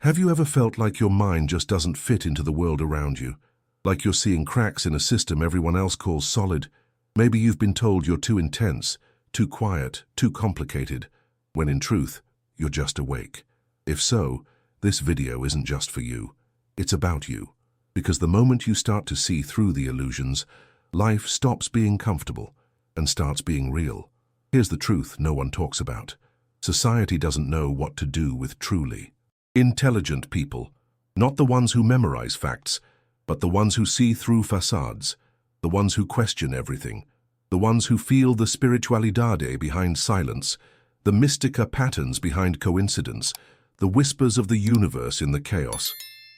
Have you ever felt like your mind just doesn't fit into the world around you? Like you're seeing cracks in a system everyone else calls solid? Maybe you've been told you're too intense, too quiet, too complicated, when in truth, you're just awake. If so, this video isn't just for you. It's about you. Because the moment you start to see through the illusions, life stops being comfortable and starts being real. Here's the truth no one talks about. Society doesn't know what to do with truly intelligent people, not the ones who memorize facts, but the ones who see through facades, the ones who question everything, the ones who feel the spiritualidade behind silence, the mystica patterns behind coincidence, the whispers of the universe in the chaos.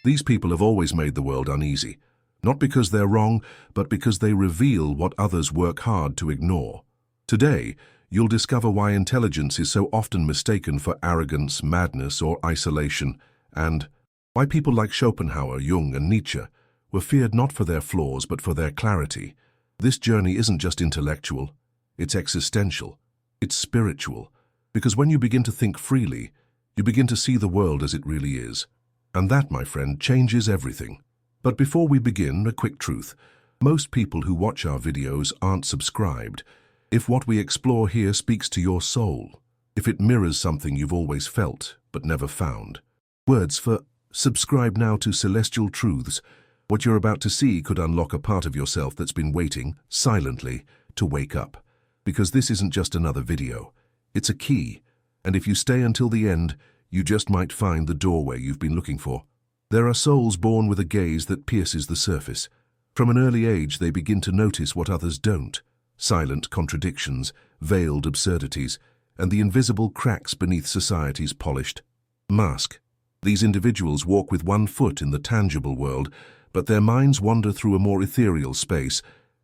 These people have always made the world uneasy, not because they're wrong, but because they reveal what others work hard to ignore. Today, you'll discover why intelligence is so often mistaken for arrogance, madness, or isolation, and why people like Schopenhauer, Jung, and Nietzsche were feared not for their flaws but for their clarity. This journey isn't just intellectual, it's existential, it's spiritual, because when you begin to think freely, you begin to see the world as it really is. And that, my friend, changes everything. But before we begin, a quick truth. Most people who watch our videos aren't subscribed. If what we explore here speaks to your soul, if it mirrors something you've always felt but never found. Words for subscribe now to celestial truths. What you're about to see could unlock a part of yourself that's been waiting, silently, to wake up. Because this isn't just another video. It's a key. And if you stay until the end, you just might find the doorway you've been looking for. There are souls born with a gaze that pierces the surface. From an early age, they begin to notice what others don't. Silent contradictions, veiled absurdities, and the invisible cracks beneath society's polished mask. These individuals walk with one foot in the tangible world, but their minds wander through a more ethereal space,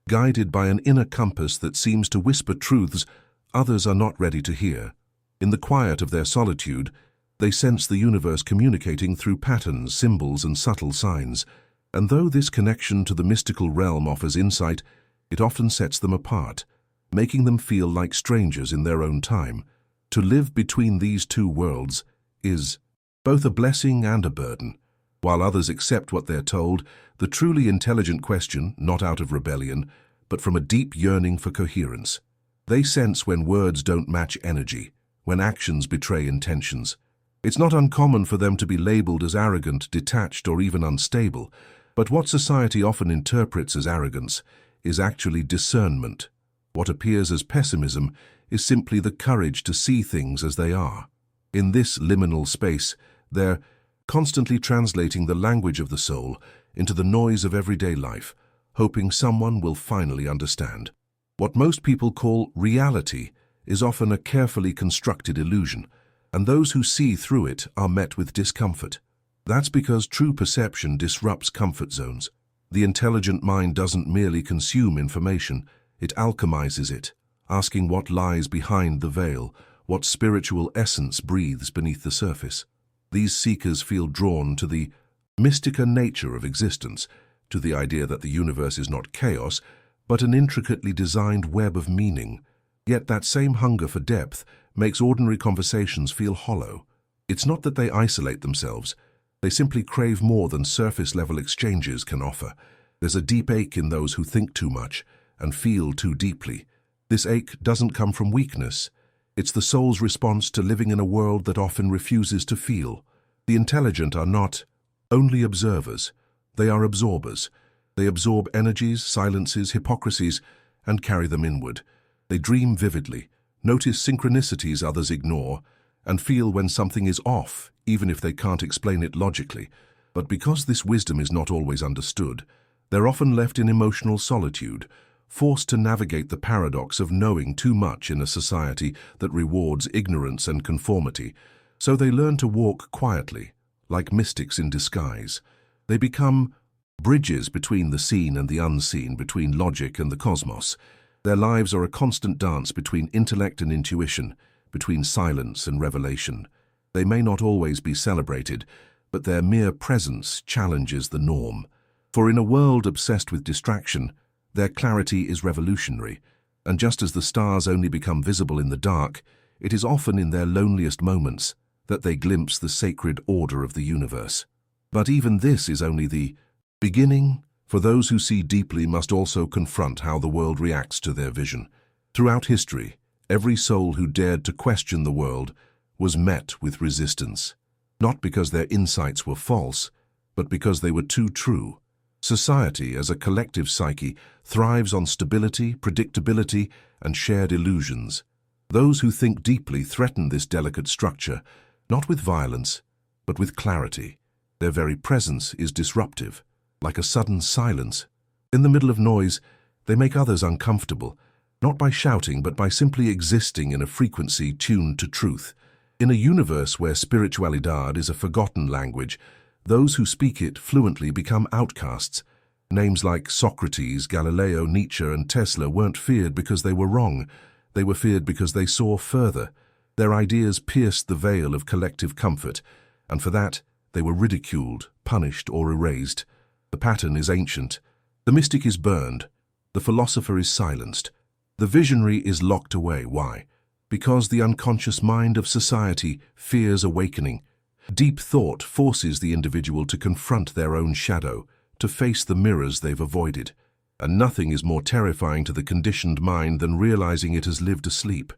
guided by an inner compass that seems to whisper truths others are not ready to hear. In the quiet of their solitude, they sense the universe communicating through patterns, symbols, and subtle signs. And though this connection to the mystical realm offers insight, it often sets them apart, making them feel like strangers in their own time. To live between these two worlds is both a blessing and a burden. While others accept what they're told, the truly intelligent question, not out of rebellion, but from a deep yearning for coherence. They sense when words don't match energy, when actions betray intentions. It's not uncommon for them to be labeled as arrogant, detached, or even unstable, but what society often interprets as arrogance is actually discernment. What appears as pessimism is simply the courage to see things as they are. In this liminal space, they're constantly translating the language of the soul into the noise of everyday life, hoping someone will finally understand. What most people call reality is often a carefully constructed illusion, and those who see through it are met with discomfort. That's because true perception disrupts comfort zones. The intelligent mind doesn't merely consume information, it alchemizes it, asking what lies behind the veil, what spiritual essence breathes beneath the surface. These seekers feel drawn to the mystica nature of existence, to the idea that the universe is not chaos, but an intricately designed web of meaning. Yet that same hunger for depth makes ordinary conversations feel hollow. It's not that they isolate themselves. They simply crave more than surface-level exchanges can offer. There's a deep ache in those who think too much and feel too deeply. This ache doesn't come from weakness. It's the soul's response to living in a world that often refuses to feel. The intelligent are not only observers, they are absorbers. They absorb energies, silences, hypocrisies, and carry them inward. They dream vividly, notice synchronicities others ignore, and feel when something is off, even if they can't explain it logically. But because this wisdom is not always understood, they're often left in emotional solitude, forced to navigate the paradox of knowing too much in a society that rewards ignorance and conformity. So they learn to walk quietly, like mystics in disguise. They become bridges between the seen and the unseen, between logic and the cosmos. Their lives are a constant dance between intellect and intuition, between silence and revelation. They may not always be celebrated, but their mere presence challenges the norm. For in a world obsessed with distraction, their clarity is revolutionary, and just as the stars only become visible in the dark, it is often in their loneliest moments that they glimpse the sacred order of the universe. But even this is only the beginning, for those who see deeply must also confront how the world reacts to their vision. Throughout history, every soul who dared to question the world was met with resistance, not because their insights were false, but because they were too true. Society, as a collective psyche, thrives on stability, predictability, and shared illusions. Those who think deeply threaten this delicate structure, not with violence, but with clarity. Their very presence is disruptive, like a sudden silence. In the middle of noise, they make others uncomfortable, not by shouting, but by simply existing in a frequency tuned to truth. In a universe where spiritualidad is a forgotten language, those who speak it fluently become outcasts. Names like Socrates, Galileo, Nietzsche, and Tesla weren't feared because they were wrong. They were feared because they saw further. Their ideas pierced the veil of collective comfort, and for that, they were ridiculed, punished, or erased. The pattern is ancient. The mystic is burned. The philosopher is silenced. The visionary is locked away. Why? Because the unconscious mind of society fears awakening. Deep thought forces the individual to confront their own shadow, to face the mirrors they've avoided. And nothing is more terrifying to the conditioned mind than realizing it has lived asleep.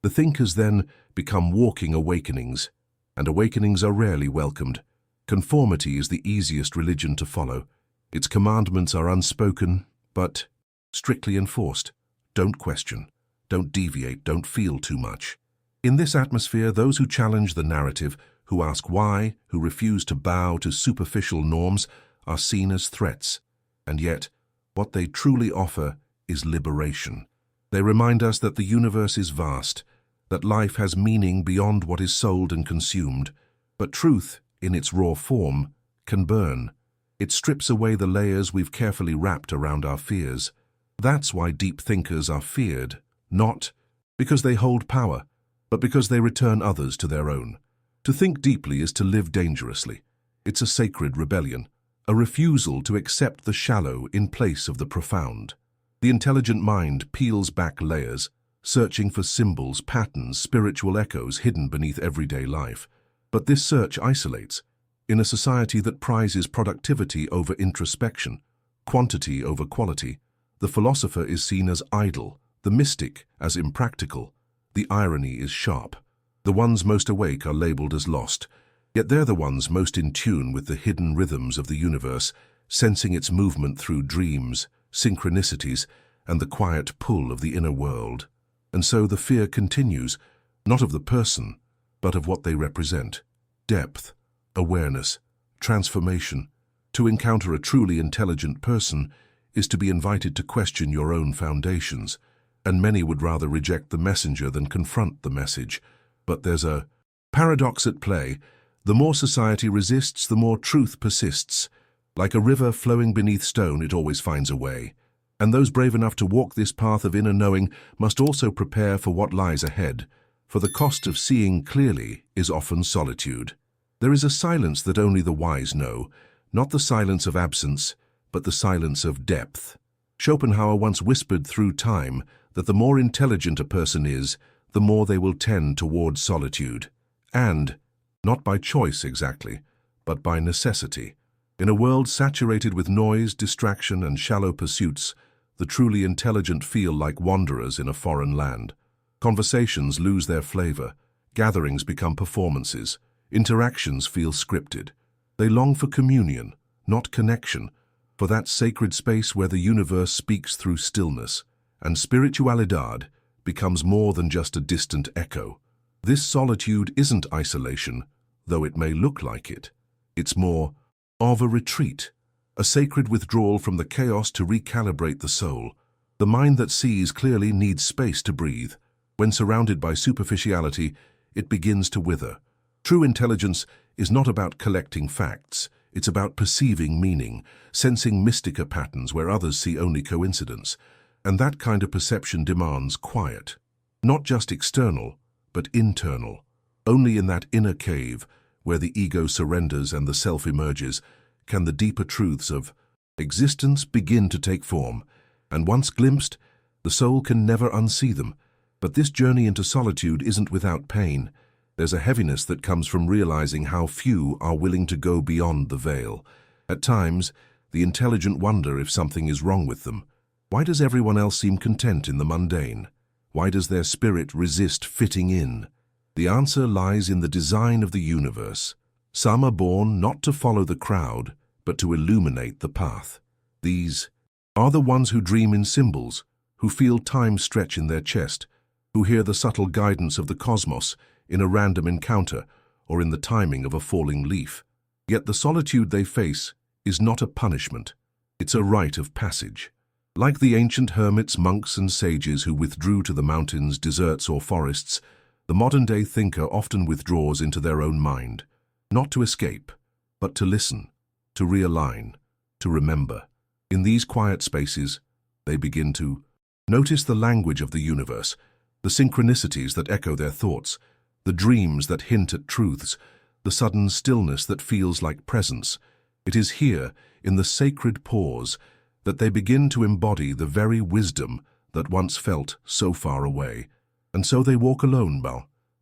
The thinkers then become walking awakenings, and awakenings are rarely welcomed. Conformity is the easiest religion to follow. Its commandments are unspoken, but strictly enforced. Don't question, don't deviate, don't feel too much. In this atmosphere, those who challenge the narrative, who ask why, who refuse to bow to superficial norms, are seen as threats. And yet, what they truly offer is liberation. They remind us that the universe is vast, that life has meaning beyond what is sold and consumed. But truth, in its raw form, can burn. It strips away the layers we've carefully wrapped around our fears. That's why deep thinkers are feared, not because they hold power, but because they return others to their own. To think deeply is to live dangerously. It's a sacred rebellion, a refusal to accept the shallow in place of the profound. The intelligent mind peels back layers, searching for symbols, patterns, spiritual echoes hidden beneath everyday life. But this search isolates. In a society that prizes productivity over introspection, quantity over quality, the philosopher is seen as idle, the mystic as impractical. The irony is sharp. The ones most awake are labeled as lost, yet they're the ones most in tune with the hidden rhythms of the universe, sensing its movement through dreams, synchronicities, and the quiet pull of the inner world. And so the fear continues, not of the person, but of what they represent. Depth, awareness, transformation. To encounter a truly intelligent person is to be invited to question your own foundations, and many would rather reject the messenger than confront the message. But there's a paradox at play. The more society resists, the more truth persists. Like a river flowing beneath stone, it always finds a way. And those brave enough to walk this path of inner knowing must also prepare for what lies ahead. For the cost of seeing clearly is often solitude. There is a silence that only the wise know, not the silence of absence, but the silence of depth. Schopenhauer once whispered through time that the more intelligent a person is, the more they will tend towards solitude. And, not by choice exactly, but by necessity. In a world saturated with noise, distraction, and shallow pursuits, the truly intelligent feel like wanderers in a foreign land. Conversations lose their flavor, gatherings become performances, interactions feel scripted. They long for communion, not connection, for that sacred space where the universe speaks through stillness, and spiritualidad becomes more than just a distant echo. This solitude isn't isolation, though it may look like it. It's more of a retreat, a sacred withdrawal from the chaos to recalibrate the soul. The mind that sees clearly needs space to breathe. When surrounded by superficiality, it begins to wither. True intelligence is not about collecting facts. It's about perceiving meaning, sensing mystica patterns where others see only coincidence. And that kind of perception demands quiet. Not just external, but internal. Only in that inner cave, where the ego surrenders and the self emerges, can the deeper truths of existence begin to take form. And once glimpsed, the soul can never unsee them. But this journey into solitude isn't without pain. There's a heaviness that comes from realizing how few are willing to go beyond the veil. At times, the intelligent wonder if something is wrong with them. Why does everyone else seem content in the mundane? Why does their spirit resist fitting in? The answer lies in the design of the universe. Some are born not to follow the crowd, but to illuminate the path. These are the ones who dream in symbols, who feel time stretch in their chest, who hear the subtle guidance of the cosmos in a random encounter or in the timing of a falling leaf. Yet the solitude they face is not a punishment. It's a rite of passage. Like the ancient hermits, monks, and sages who withdrew to the mountains, deserts, or forests, the modern-day thinker often withdraws into their own mind, not to escape, but to listen, to realign, to remember. In these quiet spaces, they begin to notice the language of the universe, the synchronicities that echo their thoughts, the dreams that hint at truths, the sudden stillness that feels like presence. It is here, in the sacred pause, that they begin to embody the very wisdom that once felt so far away. And so they walk alone,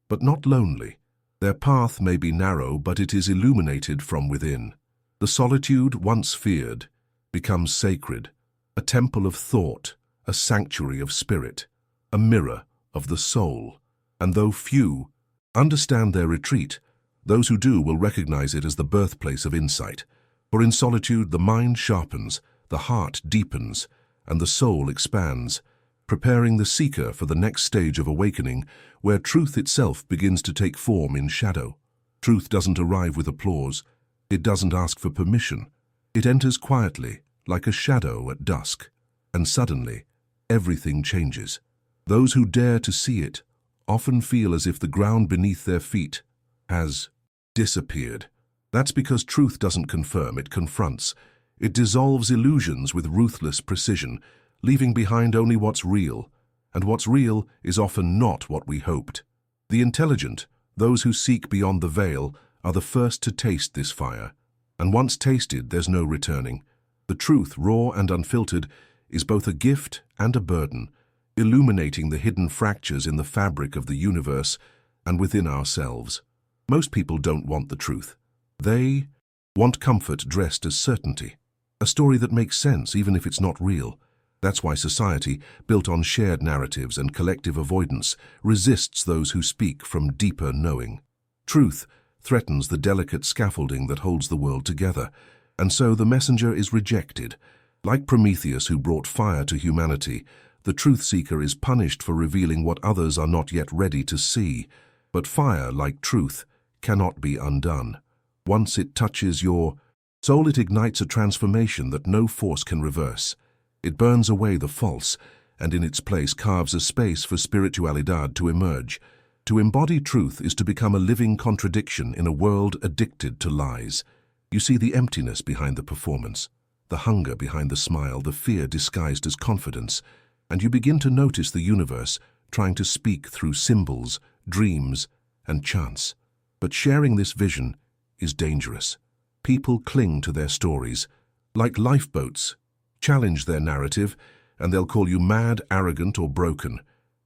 but not lonely. Their path may be narrow, but it is illuminated from within. The solitude once feared becomes sacred, a temple of thought, a sanctuary of spirit, a mirror of the soul. And though few understand their retreat, those who do will recognize it as the birthplace of insight. For in solitude the mind sharpens, the heart deepens, and the soul expands, preparing the seeker for the next stage of awakening, where truth itself begins to take form in shadow. Truth doesn't arrive with applause. It doesn't ask for permission. It enters quietly, like a shadow at dusk. And suddenly, everything changes. Those who dare to see it often feel as if the ground beneath their feet has disappeared. That's because truth doesn't confirm, it confronts. It dissolves illusions with ruthless precision, leaving behind only what's real, and what's real is often not what we hoped. The intelligent, those who seek beyond the veil, are the first to taste this fire. And once tasted, there's no returning. The truth, raw and unfiltered, is both a gift and a burden, illuminating the hidden fractures in the fabric of the universe and within ourselves. Most people don't want the truth. They want comfort dressed as certainty, a story that makes sense even if it's not real. That's why society, built on shared narratives and collective avoidance, resists those who speak from deeper knowing. Truth threatens the delicate scaffolding that holds the world together, and so the messenger is rejected. Like Prometheus, who brought fire to humanity, the truth seeker is punished for revealing what others are not yet ready to see. But fire, like truth, cannot be undone. Once it touches your soul, it ignites a transformation that no force can reverse. It burns away the false, and in its place carves a space for spiritualidad to emerge. To embody truth is to become a living contradiction in a world addicted to lies. You see the emptiness behind the performance, the hunger behind the smile, the fear disguised as confidence, and you begin to notice the universe trying to speak through symbols, dreams, and chants. But sharing this vision is dangerous. People cling to their stories, like lifeboats, challenge their narrative, and they'll call you mad, arrogant, or broken,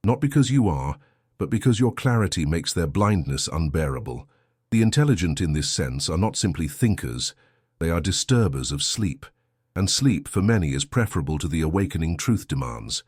not because you are, but because your clarity makes their blindness unbearable. The intelligent in this sense are not simply thinkers, they are disturbers of sleep, and sleep for many is preferable to the awakening truth demands.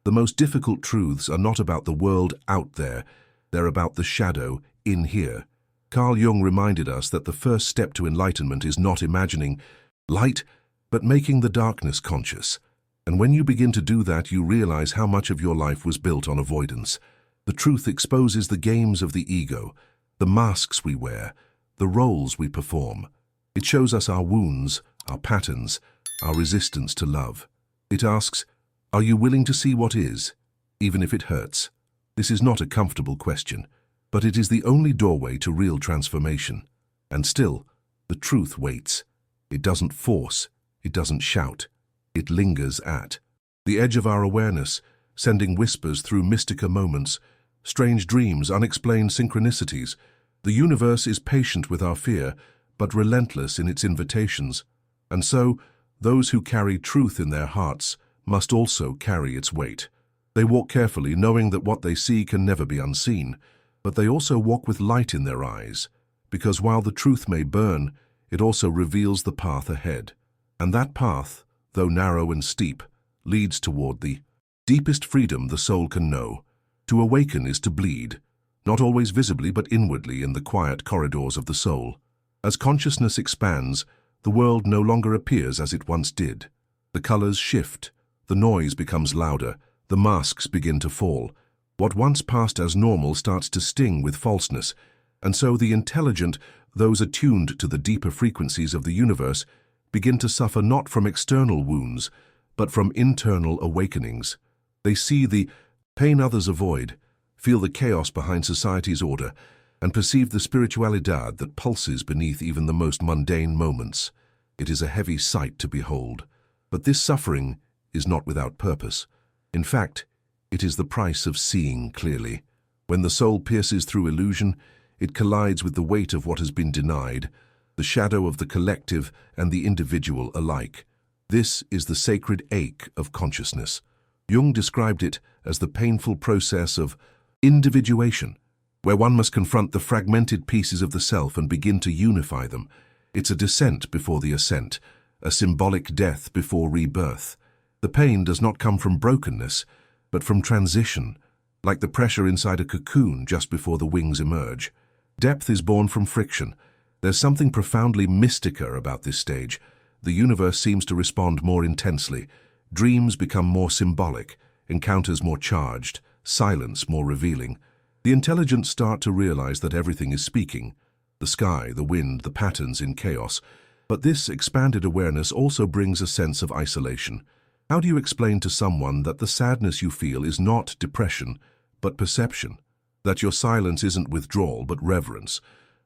The most difficult truths are not about the world out there, they're about the shadow in here. Carl Jung reminded us that the first step to enlightenment is not imagining light, but making the darkness conscious. And when you begin to do that, you realize how much of your life was built on avoidance. The truth exposes the games of the ego, the masks we wear, the roles we perform. It shows us our wounds, our patterns, our resistance to love. It asks, are you willing to see what is, even if it hurts? This is not a comfortable question, but it is the only doorway to real transformation. And still, the truth waits. It doesn't force, it doesn't shout, it lingers at the edge of our awareness, sending whispers through mystica moments, strange dreams, unexplained synchronicities. The universe is patient with our fear, but relentless in its invitations. And so, those who carry truth in their hearts must also carry its weight. They walk carefully, knowing that what they see can never be unseen, but they also walk with light in their eyes, because while the truth may burn, it also reveals the path ahead. And that path, though narrow and steep, leads toward the deepest freedom the soul can know. To awaken is to bleed, not always visibly but inwardly in the quiet corridors of the soul. As consciousness expands, the world no longer appears as it once did. The colors shift, the noise becomes louder, the masks begin to fall. What once passed as normal starts to sting with falseness, and so the intelligent, those attuned to the deeper frequencies of the universe, begin to suffer not from external wounds, but from internal awakenings. They see the pain others avoid, feel the chaos behind society's order, and perceive the spiritualidad that pulses beneath even the most mundane moments. It is a heavy sight to behold. But this suffering is not without purpose. In fact, it is the price of seeing clearly. When the soul pierces through illusion, it collides with the weight of what has been denied, the shadow of the collective and the individual alike. This is the sacred ache of consciousness. Jung described it as the painful process of individuation, where one must confront the fragmented pieces of the self and begin to unify them. It's a descent before the ascent, a symbolic death before rebirth. The pain does not come from brokenness, but from transition, like the pressure inside a cocoon just before the wings emerge. Depth is born from friction. There's something profoundly mystical about this stage. The universe seems to respond more intensely. Dreams become more symbolic, encounters more charged, silence more revealing. The intelligent start to realize that everything is speaking. The sky, the wind, the patterns in chaos. But this expanded awareness also brings a sense of isolation. How do you explain to someone that the sadness you feel is not depression, but perception? That your silence isn't withdrawal, but reverence?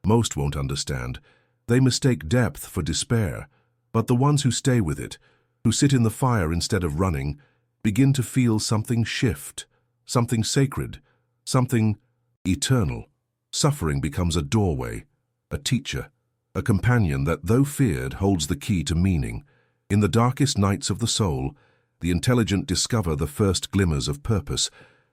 Most won't understand. They mistake depth for despair. But the ones who stay with it, who sit in the fire instead of running, begin to feel something shift, something sacred, something eternal. Suffering becomes a doorway, a teacher, a companion that, though feared, holds the key to meaning. In the darkest nights of the soul, the intelligent discover the first glimmers of purpose,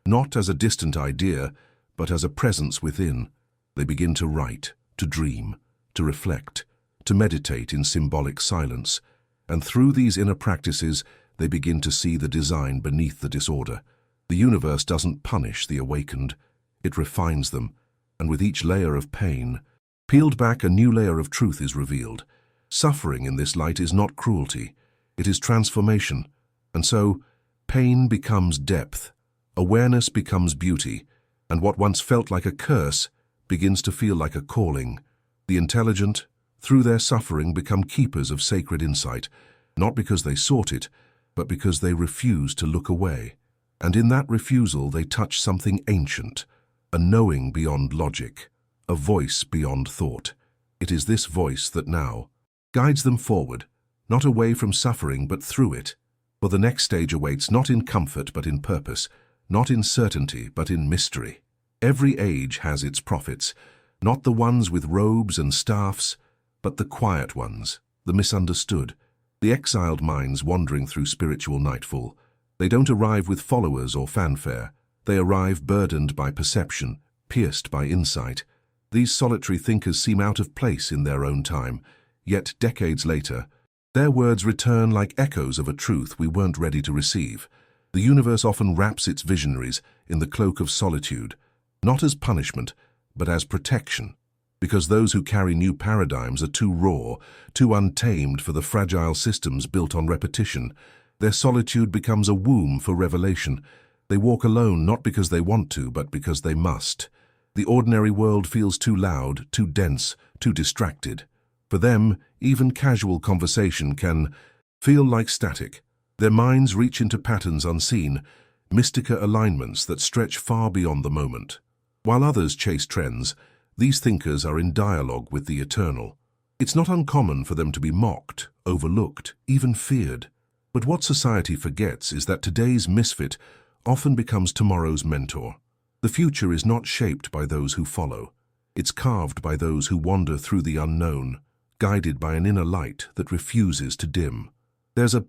not as a distant idea, but as a presence within. They begin to write, to dream, to reflect, to meditate in symbolic silence. And through these inner practices, they begin to see the design beneath the disorder. The universe doesn't punish the awakened, it refines them, and with each layer of pain, peeled back, a new layer of truth is revealed. Suffering in this light is not cruelty, it is transformation. And so, pain becomes depth, awareness becomes beauty, and what once felt like a curse begins to feel like a calling. The intelligent, through their suffering, become keepers of sacred insight, not because they sought it, but because they refuse to look away. And in that refusal they touch something ancient, a knowing beyond logic, a voice beyond thought. It is this voice that now guides them forward, not away from suffering but through it. For the next stage awaits not in comfort but in purpose, not in certainty but in mystery. Every age has its prophets, not the ones with robes and staffs, but the quiet ones, the misunderstood, the exiled minds wandering through spiritual nightfall. They don't arrive with followers or fanfare. They arrive burdened by perception, pierced by insight. These solitary thinkers seem out of place in their own time, yet decades later, their words return like echoes of a truth we weren't ready to receive. The universe often wraps its visionaries in the cloak of solitude, not as punishment, but as protection, because those who carry new paradigms are too raw, too untamed for the fragile systems built on repetition. Their solitude becomes a womb for revelation. They walk alone not because they want to, but because they must. The ordinary world feels too loud, too dense, too distracted. For them, even casual conversation can feel like static. Their minds reach into patterns unseen, mystical alignments that stretch far beyond the moment. While others chase trends, these thinkers are in dialogue with the eternal. It's not uncommon for them to be mocked, overlooked, even feared. But what society forgets is that today's misfit often becomes tomorrow's mentor. The future is not shaped by those who follow. It's carved by those who wander through the unknown, guided by an inner light that refuses to dim. There's a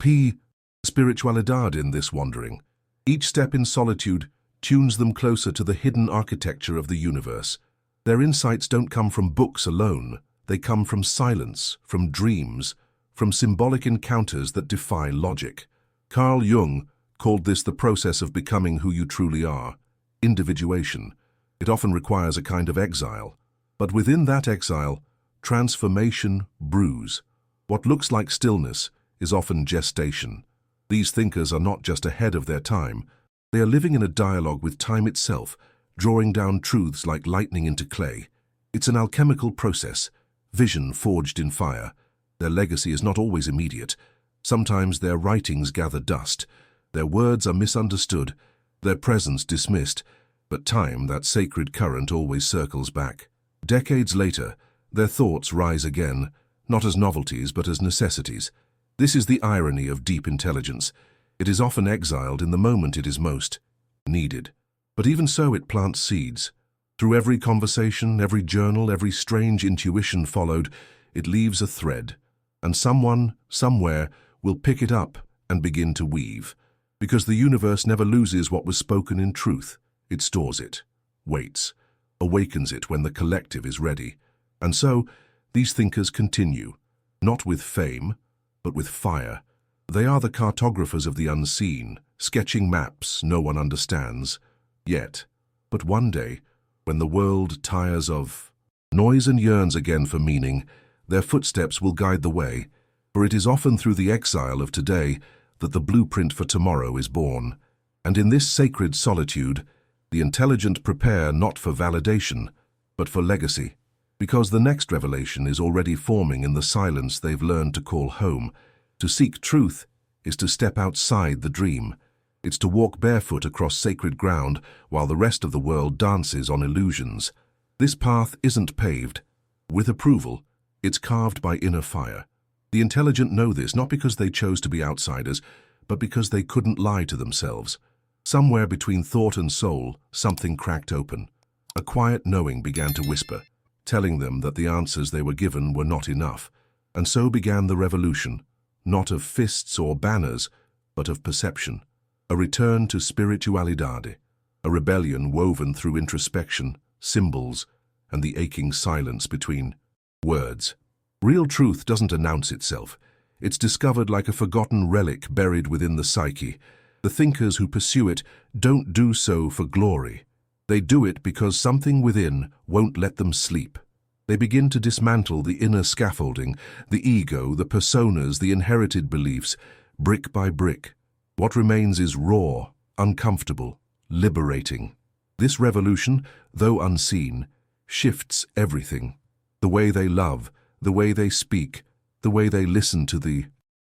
spiritualidad in this wandering. Each step in solitude tunes them closer to the hidden architecture of the universe. Their insights don't come from books alone. They come from silence, from dreams, from symbolic encounters that defy logic. Carl Jung called this the process of becoming who you truly are, individuation. It often requires a kind of exile. But within that exile, transformation brews. What looks like stillness is often gestation. These thinkers are not just ahead of their time. They are living in a dialogue with time itself, drawing down truths like lightning into clay. It's an alchemical process, vision forged in fire. Their legacy is not always immediate. Sometimes their writings gather dust. Their words are misunderstood, their presence dismissed. But time, that sacred current, always circles back. Decades later, their thoughts rise again, not as novelties but as necessities. This is the irony of deep intelligence. It is often exiled in the moment it is most needed. But even so, it plants seeds. Through every conversation, every journal, every strange intuition followed, it leaves a thread. And someone, somewhere, will pick it up and begin to weave. Because the universe never loses what was spoken in truth. It stores it, waits, awakens it when the collective is ready. And so, these thinkers continue, not with fame, but with fire. They are the cartographers of the unseen, sketching maps no one understands yet. But one day, when the world tires of noise and yearns again for meaning, their footsteps will guide the way, for it is often through the exile of today that the blueprint for tomorrow is born. And in this sacred solitude, the intelligent prepare not for validation, but for legacy, because the next revelation is already forming in the silence they've learned to call home. To seek truth is to step outside the dream. It's to walk barefoot across sacred ground while the rest of the world dances on illusions. This path isn't paved with approval, it's carved by inner fire. The intelligent know this not because they chose to be outsiders, but because they couldn't lie to themselves. Somewhere between thought and soul, something cracked open. A quiet knowing began to whisper, telling them that the answers they were given were not enough. And so began the revolution, not of fists or banners, but of perception. A return to spiritualidade, a rebellion woven through introspection, symbols, and the aching silence between words. Real truth doesn't announce itself. It's discovered like a forgotten relic buried within the psyche. The thinkers who pursue it don't do so for glory. They do it because something within won't let them sleep. They begin to dismantle the inner scaffolding, the ego, the personas, the inherited beliefs, brick by brick. What remains is raw, uncomfortable, liberating. This revolution, though unseen, shifts everything. The way they love, the way they speak, the way they listen to the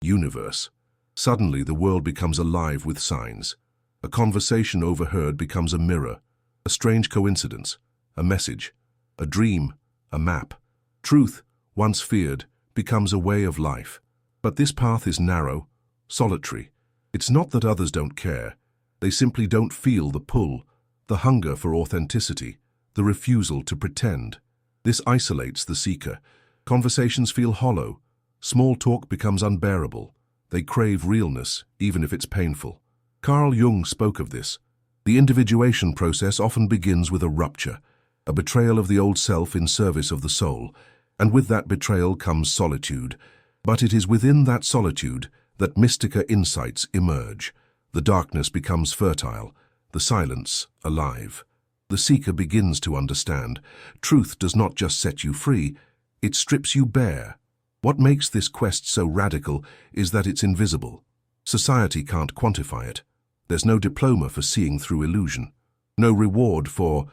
universe. Suddenly the world becomes alive with signs. A conversation overheard becomes a mirror, a strange coincidence, a message, a dream, a map. Truth, once feared, becomes a way of life. But this path is narrow, solitary. It's not that others don't care. They simply don't feel the pull, the hunger for authenticity, the refusal to pretend. This isolates the seeker. Conversations feel hollow. Small talk becomes unbearable. They crave realness, even if it's painful. Carl Jung spoke of this. The individuation process often begins with a rupture, a betrayal of the old self in service of the soul, and with that betrayal comes solitude. But it is within that solitude that mystica insights emerge. The darkness becomes fertile, the silence alive. The seeker begins to understand. Truth does not just set you free, it strips you bare. What makes this quest so radical is that it's invisible. Society can't quantify it. There's no diploma for seeing through illusion, no reward for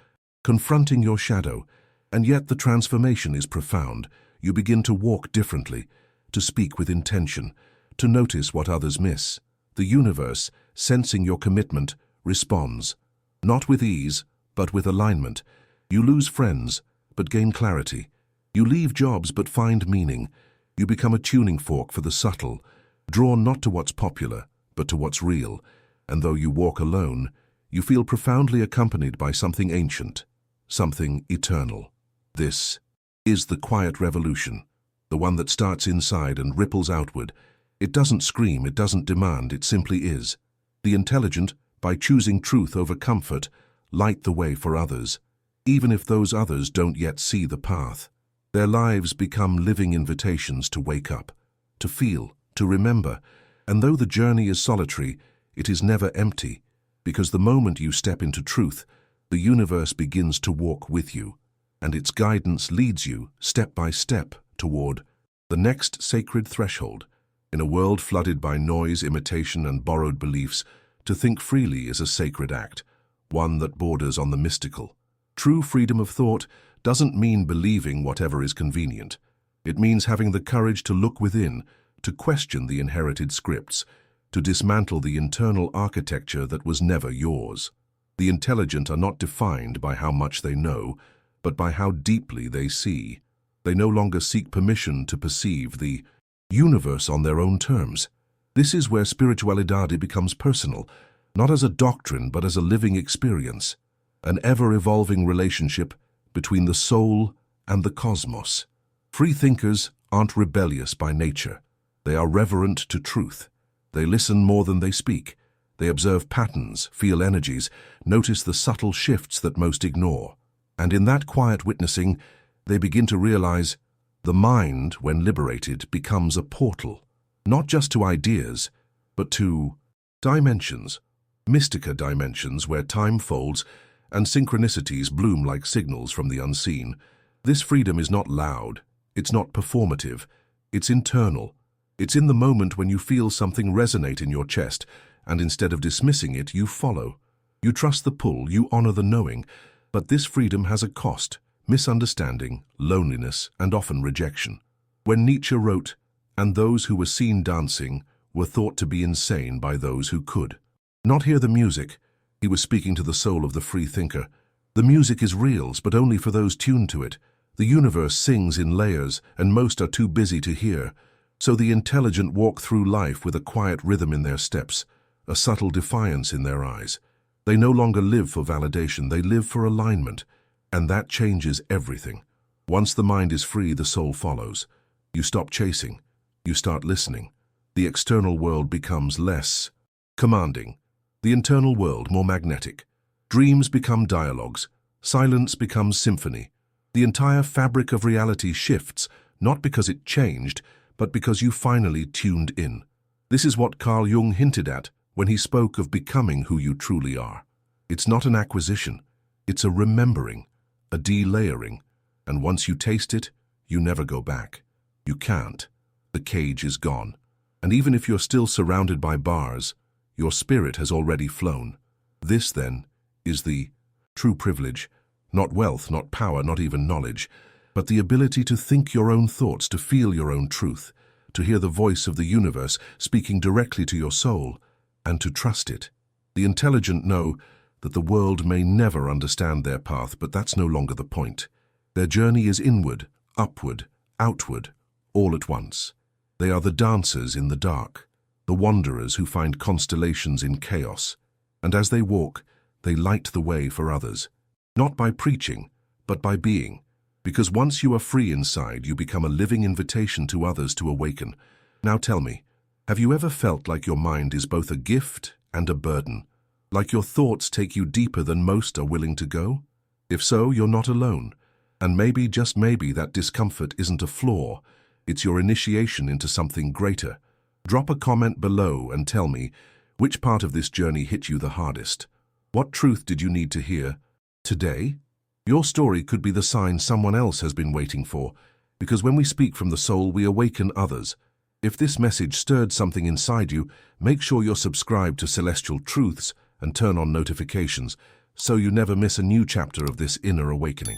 confronting your shadow, and yet the transformation is profound. You begin to walk differently, to speak with intention, to notice what others miss. The universe, sensing your commitment, responds, not with ease, but with alignment. You lose friends, but gain clarity. You leave jobs, but find meaning. You become a tuning fork for the subtle, drawn not to what's popular, but to what's real. And though you walk alone, you feel profoundly accompanied by something ancient, something eternal. This is the quiet revolution, the one that starts inside and ripples outward. It doesn't scream, it doesn't demand, it simply is. The intelligent, by choosing truth over comfort, light the way for others, even if those others don't yet see the path. Their lives become living invitations to wake up, to feel, to remember, and though the journey is solitary, it is never empty, because the moment you step into truth, the universe begins to walk with you, and its guidance leads you, step by step, toward the next sacred threshold. In a world flooded by noise, imitation, and borrowed beliefs, to think freely is a sacred act, one that borders on the mystical. True freedom of thought doesn't mean believing whatever is convenient. It means having the courage to look within, to question the inherited scripts, to dismantle the internal architecture that was never yours. The intelligent are not defined by how much they know, but by how deeply they see. They no longer seek permission to perceive the universe on their own terms. This is where spiritualidade becomes personal, not as a doctrine but as a living experience, an ever-evolving relationship between the soul and the cosmos. Free thinkers aren't rebellious by nature. They are reverent to truth. They listen more than they speak. They observe patterns, feel energies, notice the subtle shifts that most ignore. And in that quiet witnessing, they begin to realize the mind, when liberated, becomes a portal, not just to ideas, but to dimensions, mystica dimensions where time folds and synchronicities bloom like signals from the unseen. This freedom is not loud, it's not performative, it's internal. It's in the moment when you feel something resonate in your chest, and instead of dismissing it, you follow. You trust the pull, you honor the knowing, but this freedom has a cost: misunderstanding, loneliness, and often rejection. When Nietzsche wrote, "And those who were seen dancing were thought to be insane by those who could not hear the music," he was speaking to the soul of the free thinker. The music is real, but only for those tuned to it. The universe sings in layers, and most are too busy to hear. So the intelligent walk through life with a quiet rhythm in their steps, a subtle defiance in their eyes. They no longer live for validation, they live for alignment. And that changes everything. Once the mind is free, the soul follows. You stop chasing. You start listening. The external world becomes less commanding. The internal world more magnetic. Dreams become dialogues. Silence becomes symphony. The entire fabric of reality shifts, not because it changed, but because you finally tuned in. This is what Carl Jung hinted at when he spoke of becoming who you truly are. It's not an acquisition. It's a remembering, a delayering, and once you taste it, you never go back. You can't. The cage is gone. And even if you're still surrounded by bars, your spirit has already flown. This, then, is the true privilege, not wealth, not power, not even knowledge, but the ability to think your own thoughts, to feel your own truth, to hear the voice of the universe speaking directly to your soul, and to trust it. The intelligent know that the world may never understand their path, but that's no longer the point. Their journey is inward, upward, outward, all at once. They are the dancers in the dark, the wanderers who find constellations in chaos, and as they walk, they light the way for others, not by preaching, but by being. Because once you are free inside, you become a living invitation to others to awaken. Now tell me, have you ever felt like your mind is both a gift and a burden? Like your thoughts take you deeper than most are willing to go? If so, you're not alone. And maybe, just maybe, that discomfort isn't a flaw. It's your initiation into something greater. Drop a comment below and tell me, which part of this journey hit you the hardest? What truth did you need to hear today? Your story could be the sign someone else has been waiting for, because when we speak from the soul, we awaken others. If this message stirred something inside you, make sure you're subscribed to Celestial Truths and turn on notifications so you never miss a new chapter of this inner awakening.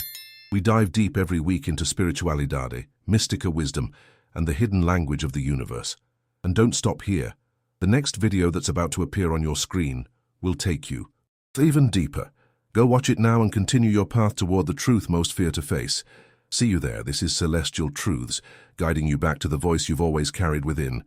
We dive deep every week into spiritualidade, mystica wisdom, and the hidden language of the universe. And don't stop here. The next video that's about to appear on your screen will take you even deeper. Go watch it now and continue your path toward the truth most fear to face. See you there. This is Celestial Truths, guiding you back to the voice you've always carried within.